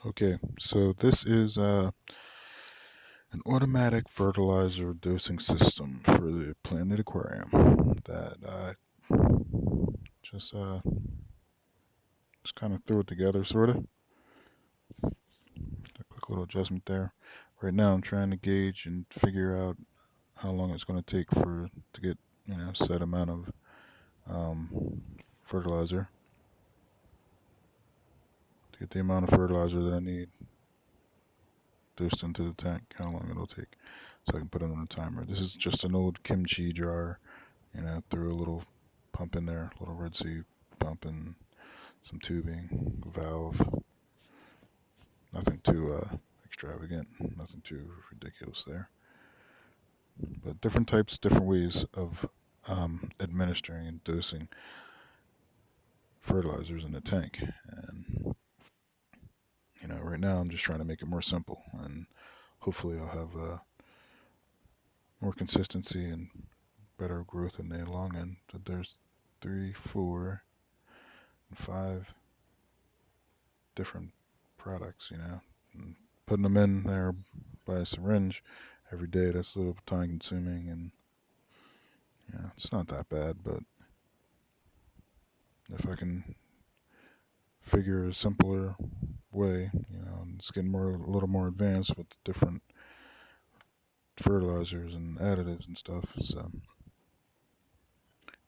Okay, so this is an automatic fertilizer dosing system for the Planet Aquarium that just uh, just kind of threw it together, sort of. A quick little adjustment there. Right now, I'm trying to gauge and figure out how long it's going to take to get set amount of fertilizer to get the amount of fertilizer that I need dosed into the tank. How long it'll take, so I can put it on a timer. This is just an old kimchi jar. Threw a little pump in there, a little Red Sea pump and some tubing, valve. Nothing too extravagant, nothing too ridiculous there. But different types, different ways of administering and dosing fertilizers in the tank. And right now I'm just trying to make it more simple, and hopefully I'll have more consistency and better growth in the long end. But there's 3, 4, and 5 different products, and putting them in there by a syringe every day, that's a little time consuming, and it's not that bad. But if I can figure a simpler way, it's getting a little more advanced with different fertilizers and additives and stuff. So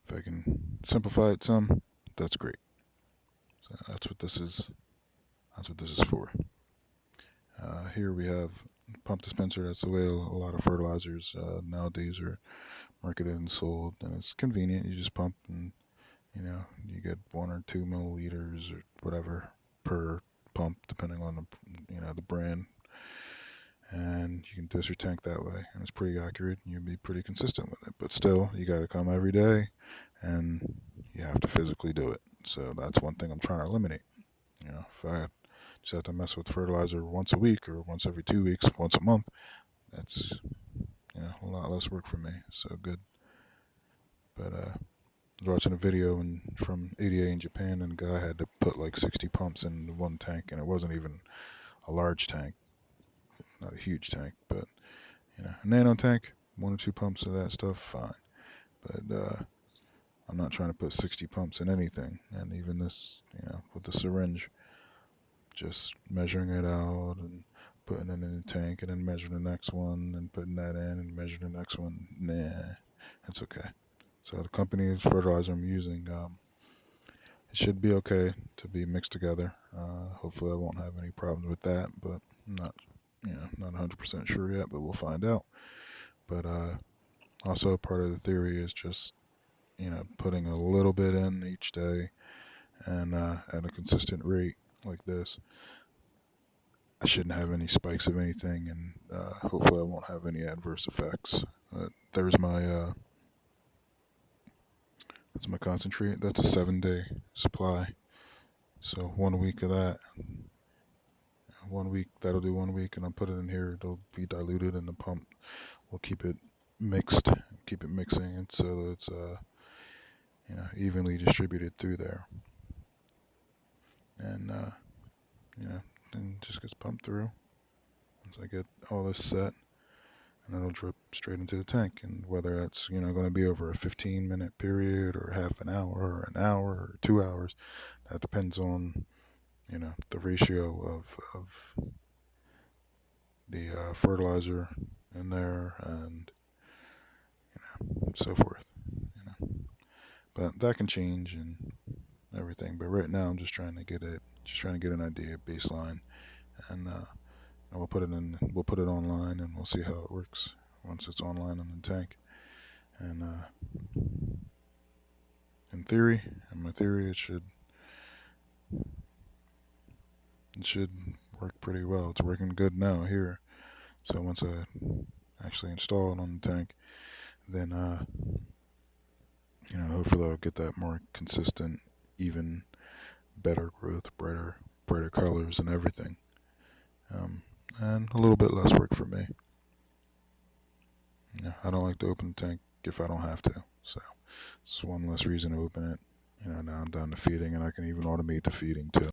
if I can simplify it some, that's great. So that's what this is. That's what this is for. Here we have pump dispenser. That's the way a lot of fertilizers nowadays are marketed and sold, and it's convenient. You just pump, and you get 1 or 2 milliliters or whatever per pump, depending on the brand, and you can dose your tank that way, and it's pretty accurate, and you'll be pretty consistent with it. But still, you got to come every day, and you have to physically do it. So that's one thing I'm trying to eliminate. If I just have to mess with fertilizer once a week or once every 2 weeks, once a month, that's a lot less work for me. So good. But I was watching a video from ADA in Japan, and a guy had to put like 60 pumps in one tank, and it wasn't even a large tank, not a huge tank, but a nano tank, 1 or 2 pumps of that stuff, fine. But I'm not trying to put 60 pumps in anything, and even this, with the syringe, just measuring it out and putting it in the tank, and then measuring the next one, and putting that in, and measuring the next one. Nah, that's okay. So the company's fertilizer I'm using, it should be okay to be mixed together. Hopefully I won't have any problems with that, but I'm not 100% sure yet, but we'll find out. But also part of the theory is just putting a little bit in each day, and at a consistent rate like this, I shouldn't have any spikes of anything, and hopefully I won't have any adverse effects. There's my that's my concentrate. That's a 7-day supply. So 1 week of that, 1 week, that'll do 1 week, and I'll put it in here. It'll be diluted, and the pump will keep it mixed, keep it mixing, and so that it's evenly distributed through there. And then it just gets pumped through once I get all this set, and it'll drip straight into the tank. And whether that's going to be over a 15-minute period, or half an hour, or an hour, or 2 hours, that depends on the ratio of the fertilizer in there, and so forth. But that can change and everything. But right now I'm just trying to get an idea, baseline, and we'll put it online, and we'll see how it works once it's online in the tank. And in my theory, it should work pretty well. It's working good now here. So once I actually install it on the tank, then hopefully I'll get that more consistent, even better growth, brighter colors and everything, and a little bit less work for me. I don't like to open the tank if I don't have to, so it's one less reason to open it. Now I'm down to feeding, and I can even automate the feeding too.